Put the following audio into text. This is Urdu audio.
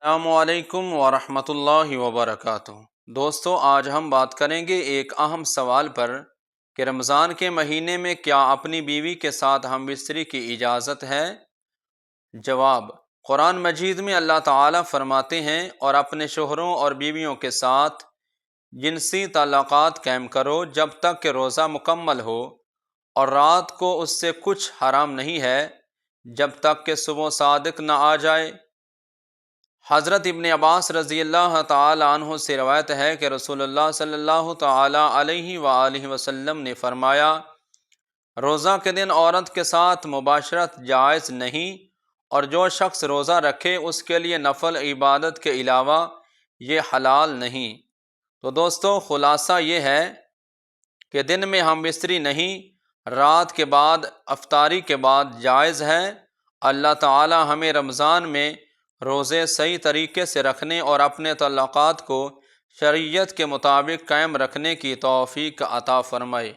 السلام علیکم ورحمۃ اللہ وبرکاتہ۔ دوستو، آج ہم بات کریں گے ایک اہم سوال پر کہ رمضان کے مہینے میں کیا اپنی بیوی کے ساتھ ہم بستری کی اجازت ہے؟ جواب: قرآن مجید میں اللہ تعالیٰ فرماتے ہیں، اور اپنے شوہروں اور بیویوں کے ساتھ جنسی تعلقات قائم کرو جب تک کہ روزہ مکمل ہو، اور رات کو اس سے کچھ حرام نہیں ہے جب تک کہ صبح صادق نہ آ جائے۔ حضرت ابن عباس رضی اللہ تعالی عنہ سے روایت ہے کہ رسول اللہ صلی اللہ تعالی علیہ وآلہ وسلم نے فرمایا، روزہ کے دن عورت کے ساتھ مباشرت جائز نہیں، اور جو شخص روزہ رکھے اس کے لیے نفل عبادت کے علاوہ یہ حلال نہیں۔ تو دوستو، خلاصہ یہ ہے کہ دن میں ہم بستری نہیں، رات کے بعد افطاری کے بعد جائز ہے۔ اللہ تعالی ہمیں رمضان میں روزے صحیح طریقے سے رکھنے اور اپنے تعلقات کو شریعت کے مطابق قائم رکھنے کی توفیق عطا فرمائے۔